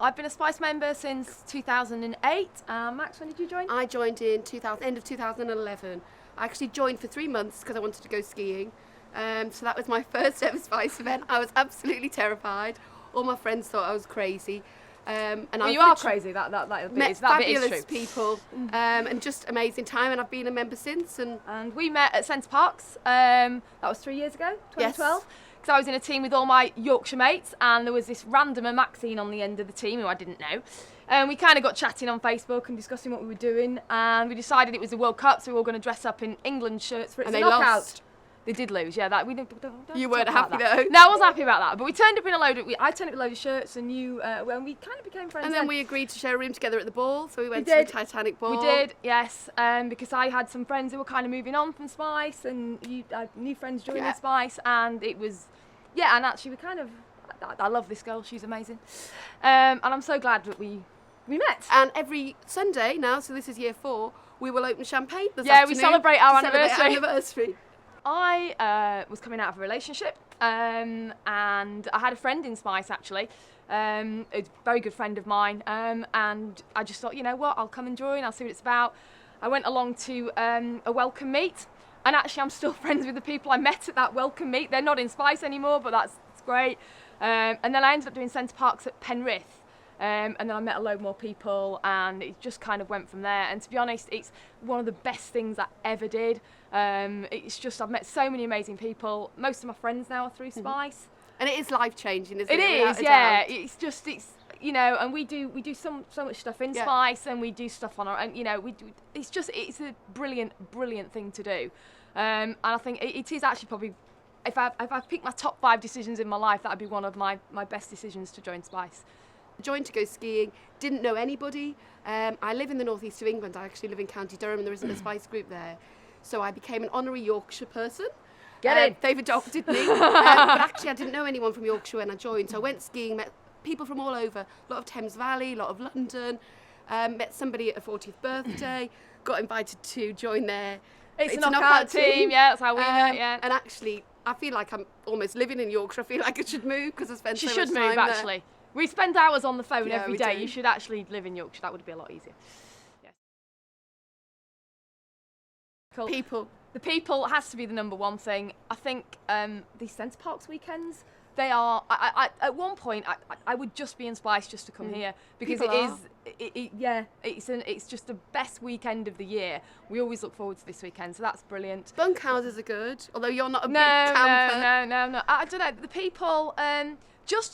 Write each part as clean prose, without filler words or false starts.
I've been a Spice member since 2008. Max, when did you join? I joined in end of 2011. I actually joined for 3 months because I wanted to go skiing. So that was my first ever Spice event. I was absolutely terrified. All my friends thought I was crazy. You are crazy. That met is fabulous true. people and just amazing time. And I've been a member since. And we met at Centre Parks. That was 3 years ago, 2012. Yes. Because I was in a team with all my Yorkshire mates, and there was this randomer Maxine on the end of the team who I didn't know. And we kind of got chatting on Facebook and discussing what we were doing, and we decided it was the World Cup, so we were all going to dress up in England shirts for it. And they lost. They did lose, yeah. That we don't You weren't happy that. though. No, I wasn't happy about that. But we turned up in I turned up in a load of shirts, and when we kind of became friends. And then we agreed to share a room together at the ball, so we went to the Titanic ball. We did, yes, because I had some friends who were kind of moving on from Spice, and I had new friends joining Spice, and it was, and actually I love this girl. She's amazing, and I'm so glad that we met. And every Sunday now, so this is year 4, we will open champagne this afternoon. We celebrate our anniversary. I was coming out of a relationship, and I had a friend in Spice actually, a very good friend of mine, and I just thought, you know what, I'll come and join, I'll see what it's about. I went along to a welcome meet, and actually I'm still friends with the people I met at that welcome meet. They're not in Spice anymore, but that's great. And then I ended up doing Centre Parks at Penrith. And then I met a load more people, and it just kind of went from there. And to be honest, it's one of the best things I ever did. It's just, I've met so many amazing people. Most of my friends now are through Spice. And it is life-changing, isn't it? It is, yeah. It's just, you know, and we do so much stuff in Spice, and we do stuff on our, and you know, it's a brilliant thing to do. And I think it is actually probably, if I pick my top 5 decisions in my life, that would be one of my best decisions to join Spice. Joined to go skiing, didn't know anybody. I live in the northeast of England. I actually live in County Durham, and there isn't a Spice group there. So I became an honorary Yorkshire person. Get it? They've adopted me. But actually I didn't know anyone from Yorkshire when I joined. So I went skiing, met people from all over, a lot of Thames Valley, a lot of London, met somebody at a 40th birthday, got invited to join their It's a knockout team, yeah, that's how we met, yeah. And actually, I feel like I'm almost living in Yorkshire. I feel like I should move because I spent so much time there. You should move, actually. We spend hours on the phone every day. Do. You should actually live in Yorkshire. That would be a lot easier. Yes. Cool. People. The people has to be the number one thing. I think these Centre Parks weekends, they are. At one point, I would just be in Spice just to come here because it's just the best weekend of the year. We always look forward to this weekend, so that's brilliant. Bunkhouses are good, although you're not a big camper. No. I don't know. The people.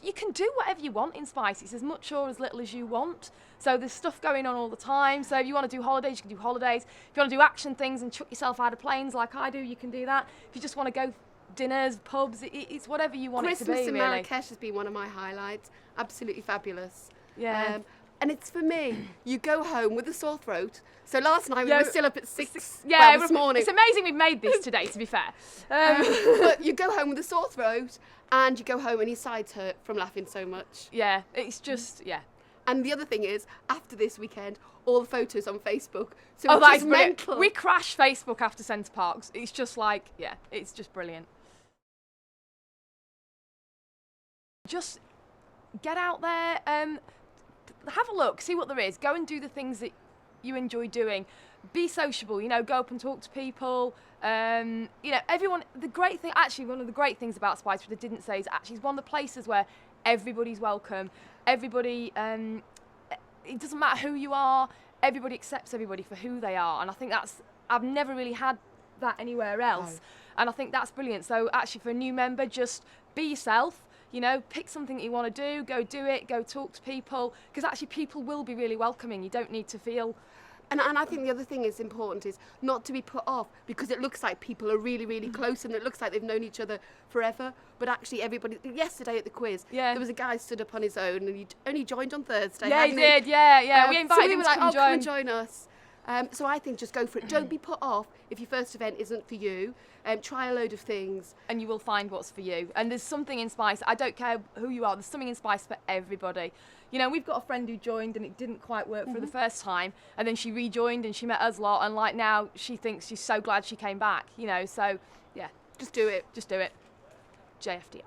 You can do whatever you want in Spice. It's as much or as little as you want. So there's stuff going on all the time. So if you want to do holidays, you can do holidays. If you want to do action things and chuck yourself out of planes like I do, you can do that. If you just want to go dinners, pubs, it's whatever you want it to be, Christmas in really. Marrakesh has been one of my highlights. Absolutely fabulous. Yeah. And it's for me, you go home with a sore throat. So last night we were still up at 6 this morning. It's amazing we've made this today, to be fair. But you go home with a sore throat, and you go home and your sides hurt from laughing so much. Yeah, it's just, And the other thing is, after this weekend, all the photos on Facebook. So that it's is mental. We crash Facebook after Centre Parks. It's just like, it's just brilliant. Just get out there, have a look, see what there is. Go and do the things that you enjoy doing. Be sociable, you know, go up and talk to people. You know, everyone, the great thing, actually one of the great things about Spice, which I didn't say, is actually it's one of the places where everybody's welcome. Everybody, it doesn't matter who you are, everybody accepts everybody for who they are. And I think I've never really had that anywhere else. No. And I think that's brilliant. So actually for a new member, just be yourself. You know, pick something that you want to do, go do it, go talk to people, because actually people will be really welcoming. You don't need to feel... And I think the other thing is important is not to be put off, because it looks like people are really, really close and it looks like they've known each other forever. But actually everybody... Yesterday at the quiz, there was a guy stood up on his own and he only joined on Thursday. Yeah, he did, yeah. We invited him to come and join us. So I think just go for it. Don't be put off if your first event isn't for you. Try a load of things. And you will find what's for you. And there's something in Spice, I don't care who you are, there's something in Spice for everybody. You know, we've got a friend who joined and it didn't quite work for the first time, and then she rejoined and she met us a lot, and like now she thinks she's so glad she came back, you know, so yeah. Just do it. Just do it. JFDI.